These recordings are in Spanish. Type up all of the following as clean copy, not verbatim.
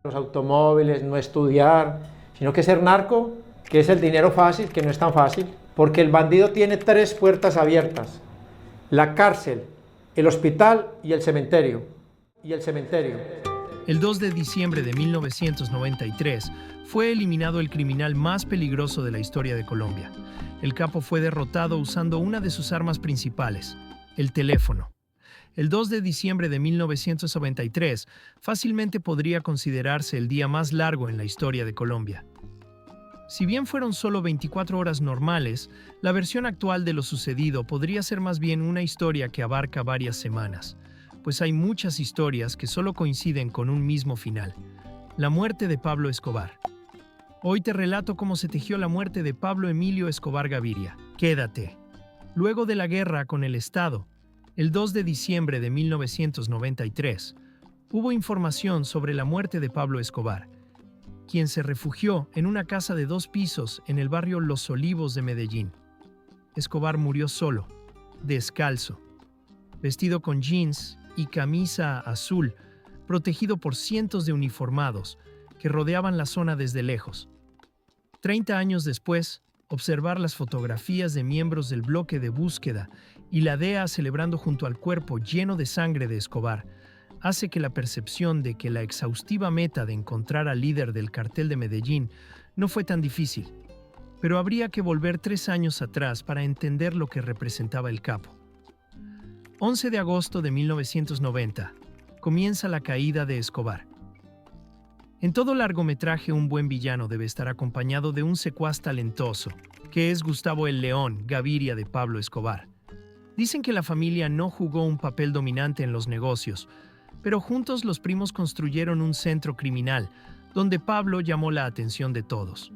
los automóviles, no estudiar, sino que ser narco, que es el dinero fácil, que no es tan fácil, porque el bandido tiene tres puertas abiertas: la cárcel, el hospital y el cementerio. El 2 de diciembre de 1993 fue eliminado el criminal más peligroso de la historia de Colombia. El capo fue derrotado usando una de sus armas principales, el teléfono. El 2 de diciembre de 1993 fácilmente podría considerarse el día más largo en la historia de Colombia. Si bien fueron solo 24 horas normales, la versión actual de lo sucedido podría ser más bien una historia que abarca varias semanas, pues hay muchas historias que solo coinciden con un mismo final: la muerte de Pablo Escobar. Hoy te relato cómo se tejió la muerte de Pablo Emilio Escobar Gaviria. Quédate. Luego de la guerra con el Estado, el 2 de diciembre de 1993, hubo información sobre la muerte de Pablo Escobar, quien se refugió en una casa de 2 pisos en el barrio Los Olivos de Medellín. Escobar murió solo, descalzo, vestido con jeans y camisa azul, protegido por cientos de uniformados que rodeaban la zona desde lejos. 30 años después, observar las fotografías de miembros del bloque de búsqueda y la DEA celebrando junto al cuerpo lleno de sangre de Escobar hace que la percepción de que la exhaustiva meta de encontrar al líder del cartel de Medellín no fue tan difícil. Pero habría que volver 3 años atrás para entender lo que representaba el capo. 11 de agosto de 1990, comienza la caída de Escobar. En todo largometraje, un buen villano debe estar acompañado de un secuaz talentoso, que es Gustavo el León Gaviria de Pablo Escobar. Dicen que la familia no jugó un papel dominante en los negocios, pero juntos los primos construyeron un centro criminal, donde Pablo llamó la atención de todos.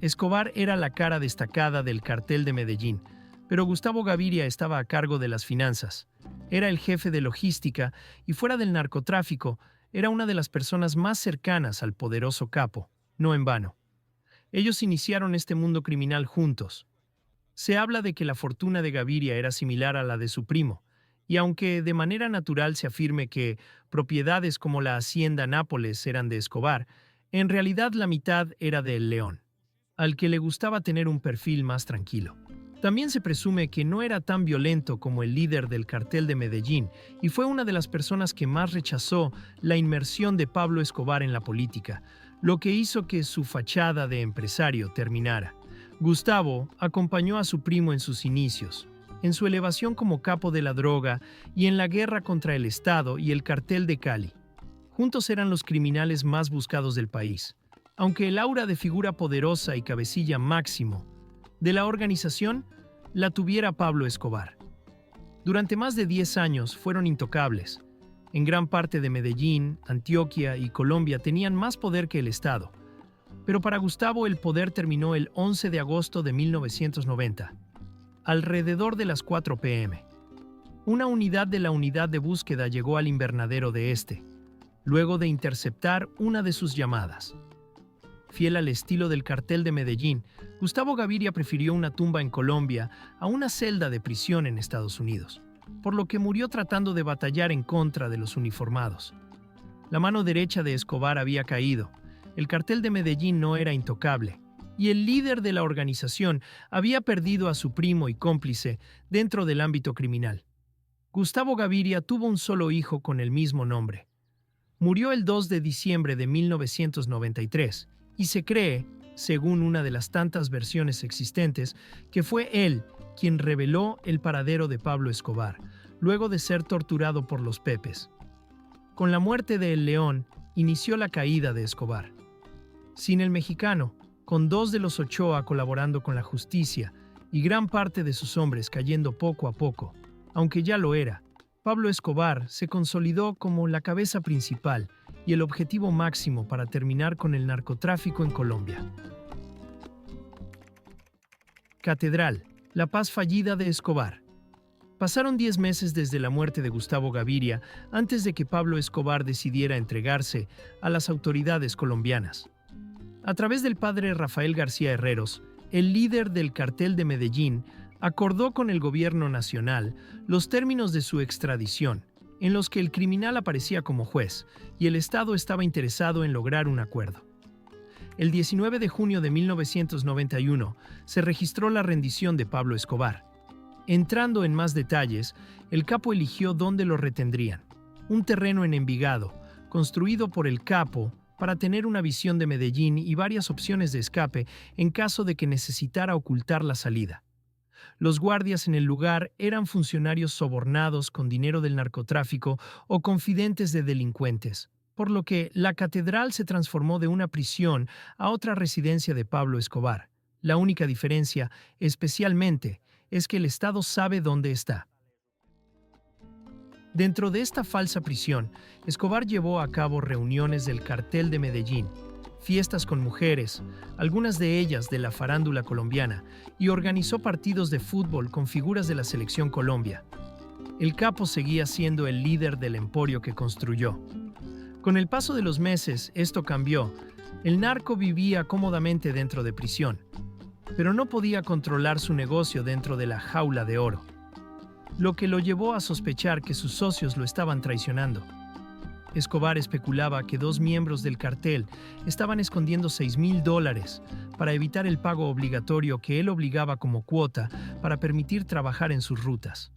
Escobar era la cara destacada del cartel de Medellín, pero Gustavo Gaviria estaba a cargo de las finanzas. Era el jefe de logística y, fuera del narcotráfico, era una de las personas más cercanas al poderoso capo, no en vano. Ellos iniciaron este mundo criminal juntos. Se habla de que la fortuna de Gaviria era similar a la de su primo, y aunque de manera natural se afirme que propiedades como la Hacienda Nápoles eran de Escobar, en realidad la mitad era de El León, al que le gustaba tener un perfil más tranquilo. También se presume que no era tan violento como el líder del cartel de Medellín y fue una de las personas que más rechazó la inmersión de Pablo Escobar en la política, lo que hizo que su fachada de empresario terminara. Gustavo acompañó a su primo en sus inicios, en su elevación como capo de la droga y en la guerra contra el Estado y el cartel de Cali. Juntos eran los criminales más buscados del país, aunque el aura de figura poderosa y cabecilla máximo de la organización la tuviera Pablo Escobar. Durante más de 10 años fueron intocables. En gran parte de Medellín, Antioquia y Colombia tenían más poder que el Estado. Pero para Gustavo el poder terminó el 11 de agosto de 1990, alrededor de las 4 p.m. Una unidad de la unidad de búsqueda llegó al invernadero de este, luego de interceptar una de sus llamadas. Fiel al estilo del cartel de Medellín, Gustavo Gaviria prefirió una tumba en Colombia a una celda de prisión en Estados Unidos, por lo que murió tratando de batallar en contra de los uniformados. La mano derecha de Escobar había caído, el cartel de Medellín no era intocable, y el líder de la organización había perdido a su primo y cómplice dentro del ámbito criminal. Gustavo Gaviria tuvo un solo hijo con el mismo nombre. Murió el 2 de diciembre de 1993, y se cree, según una de las tantas versiones existentes, que fue él quien reveló el paradero de Pablo Escobar, luego de ser torturado por los Pepes. Con la muerte de El León, inició la caída de Escobar. Sin el mexicano, con 2 de los Ochoa colaborando con la justicia y gran parte de sus hombres cayendo poco a poco, aunque ya lo era, Pablo Escobar se consolidó como la cabeza principal y el objetivo máximo para terminar con el narcotráfico en Colombia. Catedral, la paz fallida de Escobar. Pasaron 10 meses desde la muerte de Gustavo Gaviria antes de que Pablo Escobar decidiera entregarse a las autoridades colombianas. A través del padre Rafael García Herreros, el líder del cartel de Medellín acordó con el gobierno nacional los términos de su extradición en los que el criminal aparecía como juez y el Estado estaba interesado en lograr un acuerdo. El 19 de junio de 1991 se registró la rendición de Pablo Escobar. Entrando en más detalles, el capo eligió dónde lo retendrían: un terreno en Envigado, construido por el capo para tener una visión de Medellín y varias opciones de escape en caso de que necesitara ocultar la salida. Los guardias en el lugar eran funcionarios sobornados con dinero del narcotráfico o confidentes de delincuentes, por lo que la catedral se transformó de una prisión a otra residencia de Pablo Escobar. La única diferencia, especialmente, es que el Estado sabe dónde está. Dentro de esta falsa prisión, Escobar llevó a cabo reuniones del Cartel de Medellín, fiestas con mujeres, algunas de ellas de la farándula colombiana, y organizó partidos de fútbol con figuras de la Selección Colombia. El capo seguía siendo el líder del emporio que construyó. Con el paso de los meses, esto cambió. El narco vivía cómodamente dentro de prisión, pero no podía controlar su negocio dentro de la jaula de oro, lo que lo llevó a sospechar que sus socios lo estaban traicionando. Escobar especulaba que 2 miembros del cartel estaban escondiendo $6,000 para evitar el pago obligatorio que él obligaba como cuota para permitir trabajar en sus rutas.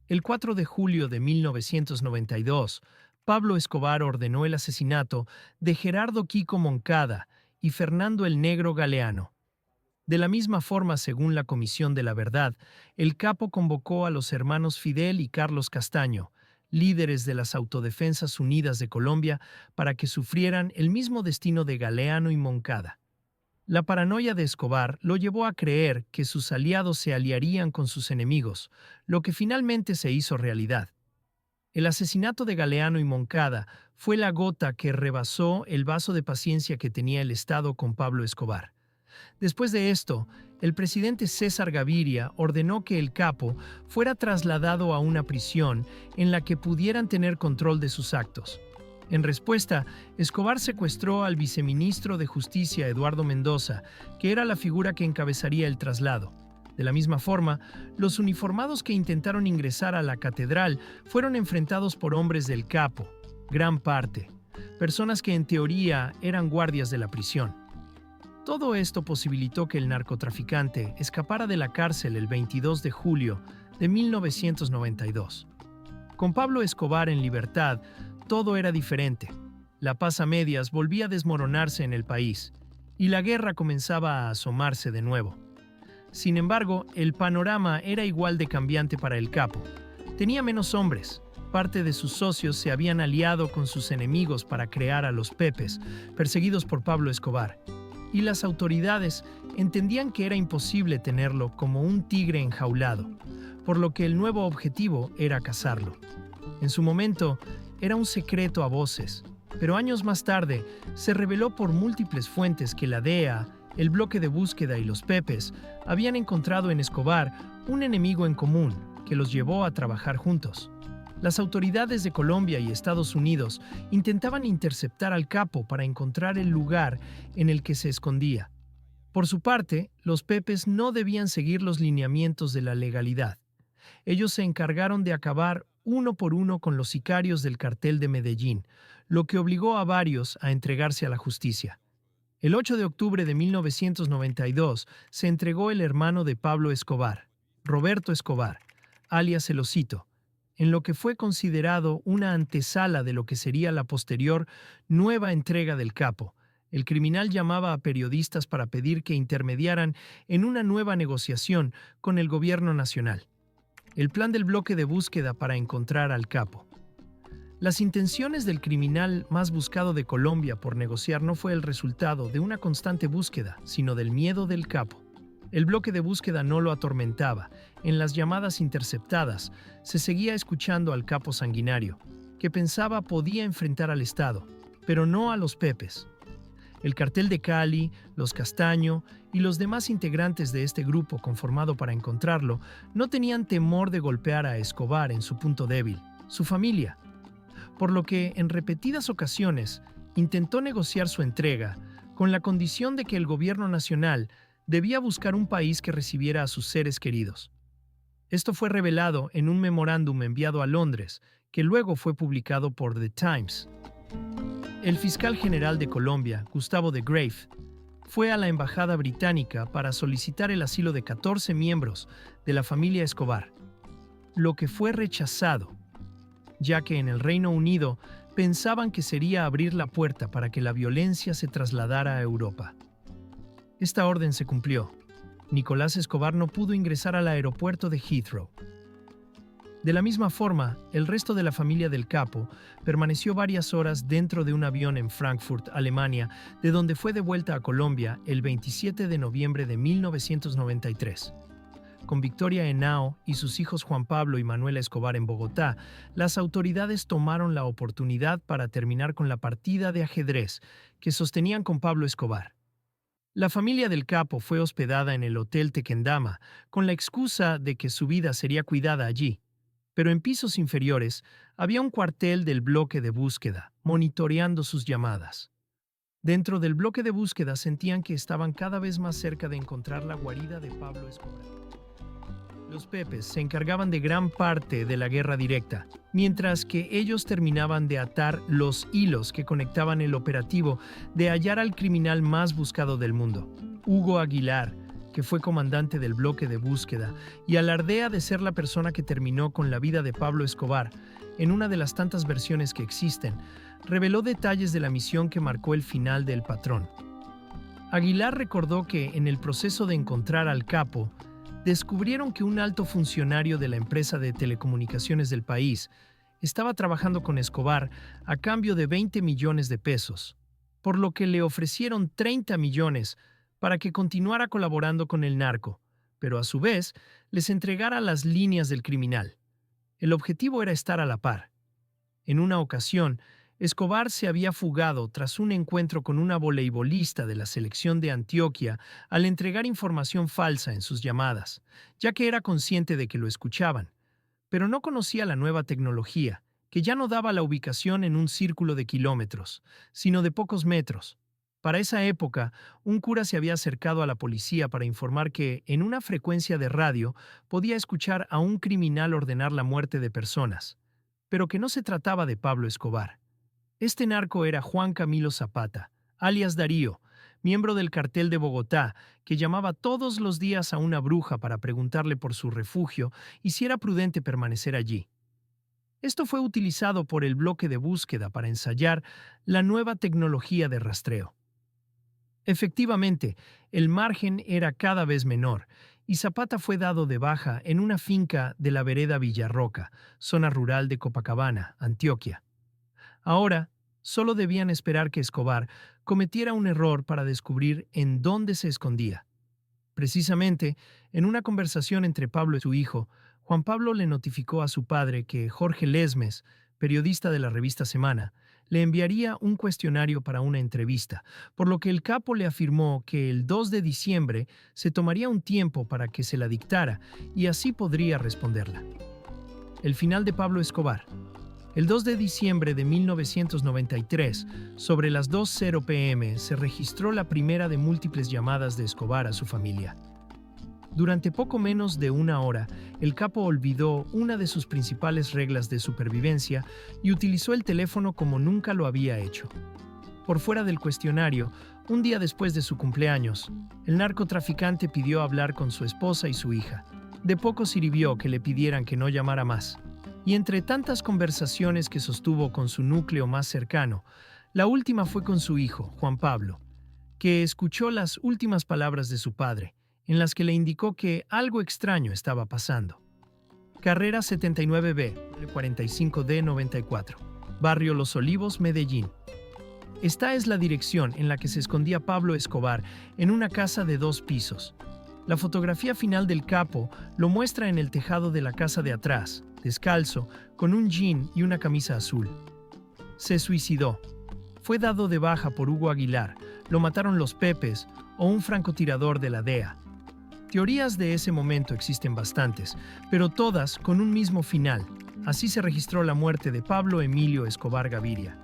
El 4 de julio de 1992, Pablo Escobar ordenó el asesinato de Gerardo Kiko Moncada y Fernando el Negro Galeano. De la misma forma, según la Comisión de la Verdad, el capo convocó a los hermanos Fidel y Carlos Castaño, líderes de las Autodefensas Unidas de Colombia, para que sufrieran el mismo destino de Galeano y Moncada. La paranoia de Escobar lo llevó a creer que sus aliados se aliarían con sus enemigos, lo que finalmente se hizo realidad. El asesinato de Galeano y Moncada fue la gota que rebasó el vaso de paciencia que tenía el Estado con Pablo Escobar. Después de esto, el presidente César Gaviria ordenó que el capo fuera trasladado a una prisión en la que pudieran tener control de sus actos. En respuesta, Escobar secuestró al viceministro de Justicia Eduardo Mendoza, que era la figura que encabezaría el traslado. De la misma forma, los uniformados que intentaron ingresar a la catedral fueron enfrentados por hombres del capo, gran parte, personas que en teoría eran guardias de la prisión. Todo esto posibilitó que el narcotraficante escapara de la cárcel el 22 de julio de 1992. Con Pablo Escobar en libertad, todo era diferente. La paz a medias volvía a desmoronarse en el país, y la guerra comenzaba a asomarse de nuevo. Sin embargo, el panorama era igual de cambiante para el capo. Tenía menos hombres. Parte de sus socios se habían aliado con sus enemigos para crear a los Pepes, perseguidos por Pablo Escobar. Y las autoridades entendían que era imposible tenerlo como un tigre enjaulado, por lo que el nuevo objetivo era cazarlo. En su momento, era un secreto a voces, pero años más tarde se reveló por múltiples fuentes que la DEA, el bloque de búsqueda y los Pepes habían encontrado en Escobar un enemigo en común que los llevó a trabajar juntos. Las autoridades de Colombia y Estados Unidos intentaban interceptar al capo para encontrar el lugar en el que se escondía. Por su parte, los Pepes no debían seguir los lineamientos de la legalidad. Ellos se encargaron de acabar uno por uno con los sicarios del cartel de Medellín, lo que obligó a varios a entregarse a la justicia. El 8 de octubre de 1992 se entregó el hermano de Pablo Escobar, Roberto Escobar, alias El Osito, en lo que fue considerado una antesala de lo que sería la posterior nueva entrega del capo. El criminal llamaba a periodistas para pedir que intermediaran en una nueva negociación con el gobierno nacional. El plan del bloque de búsqueda para encontrar al capo. Las intenciones del criminal más buscado de Colombia por negociar no fue el resultado de una constante búsqueda, sino del miedo del capo. El bloque de búsqueda no lo atormentaba. En las llamadas interceptadas, se seguía escuchando al capo sanguinario, que pensaba podía enfrentar al Estado, pero no a los Pepes. El cartel de Cali, los Castaño y los demás integrantes de este grupo conformado para encontrarlo no tenían temor de golpear a Escobar en su punto débil, su familia, por lo que en repetidas ocasiones intentó negociar su entrega con la condición de que el gobierno nacional debía buscar un país que recibiera a sus seres queridos. Esto fue revelado en un memorándum enviado a Londres, que luego fue publicado por The Times. El fiscal general de Colombia, Gustavo de Graeff, fue a la embajada británica para solicitar el asilo de 14 miembros de la familia Escobar, lo que fue rechazado, ya que en el Reino Unido pensaban que sería abrir la puerta para que la violencia se trasladara a Europa. Esta orden se cumplió. Nicolás Escobar no pudo ingresar al aeropuerto de Heathrow. De la misma forma, el resto de la familia del capo permaneció varias horas dentro de un avión en Frankfurt, Alemania, de donde fue de vuelta a Colombia el 27 de noviembre de 1993. Con Victoria Henao y sus hijos Juan Pablo y Manuela Escobar en Bogotá, las autoridades tomaron la oportunidad para terminar con la partida de ajedrez que sostenían con Pablo Escobar. La familia del capo fue hospedada en el Hotel Tequendama con la excusa de que su vida sería cuidada allí. Pero en pisos inferiores había un cuartel del bloque de búsqueda, monitoreando sus llamadas. Dentro del bloque de búsqueda sentían que estaban cada vez más cerca de encontrar la guarida de Pablo Escobar. Los Pepes se encargaban de gran parte de la guerra directa, mientras que ellos terminaban de atar los hilos que conectaban el operativo de hallar al criminal más buscado del mundo, Hugo Aguilar, que fue comandante del bloque de búsqueda y alardea de ser la persona que terminó con la vida de Pablo Escobar. En una de las tantas versiones que existen, reveló detalles de la misión que marcó el final del patrón. Aguilar recordó que, en el proceso de encontrar al capo, descubrieron que un alto funcionario de la empresa de telecomunicaciones del país estaba trabajando con Escobar a cambio de 20 millones de pesos, por lo que le ofrecieron 30 millones para que continuara colaborando con el narco, pero a su vez les entregara las líneas del criminal. El objetivo era estar a la par. En una ocasión, Escobar se había fugado tras un encuentro con una voleibolista de la selección de Antioquia al entregar información falsa en sus llamadas, ya que era consciente de que lo escuchaban, pero no conocía la nueva tecnología, que ya no daba la ubicación en un círculo de kilómetros, sino de pocos metros. Para esa época, un cura se había acercado a la policía para informar que, en una frecuencia de radio, podía escuchar a un criminal ordenar la muerte de personas, pero que no se trataba de Pablo Escobar. Este narco era Juan Camilo Zapata, alias Darío, miembro del cartel de Bogotá, que llamaba todos los días a una bruja para preguntarle por su refugio y si era prudente permanecer allí. Esto fue utilizado por el bloque de búsqueda para ensayar la nueva tecnología de rastreo. Efectivamente, el margen era cada vez menor, y Zapata fue dado de baja en una finca de la vereda Villarroca, zona rural de Copacabana, Antioquia. Ahora, solo debían esperar que Escobar cometiera un error para descubrir en dónde se escondía. Precisamente, en una conversación entre Pablo y su hijo, Juan Pablo le notificó a su padre que Jorge Lesmes, periodista de la revista Semana, le enviaría un cuestionario para una entrevista, por lo que el capo le afirmó que el 2 de diciembre se tomaría un tiempo para que se la dictara y así podría responderla. El final de Pablo Escobar. El 2 de diciembre de 1993, sobre las 2:00 p.m., se registró la primera de múltiples llamadas de Escobar a su familia. Durante poco menos de una hora, el capo olvidó una de sus principales reglas de supervivencia y utilizó el teléfono como nunca lo había hecho. Por fuera del cuestionario, un día después de su cumpleaños, el narcotraficante pidió hablar con su esposa y su hija. De poco sirvió que le pidieran que no llamara más. Y entre tantas conversaciones que sostuvo con su núcleo más cercano, la última fue con su hijo, Juan Pablo, que escuchó las últimas palabras de su padre, en las que le indicó que algo extraño estaba pasando. Carrera 79B, 45D 94, Barrio Los Olivos, Medellín. Esta es la dirección en la que se escondía Pablo Escobar en una casa de 2 pisos. La fotografía final del capo lo muestra en el tejado de la casa de atrás, descalzo, con un jean y una camisa azul. Se suicidó. Fue dado de baja por Hugo Aguilar, lo mataron los Pepes o un francotirador de la DEA. Teorías de ese momento existen bastantes, pero todas con un mismo final. Así se registró la muerte de Pablo Emilio Escobar Gaviria.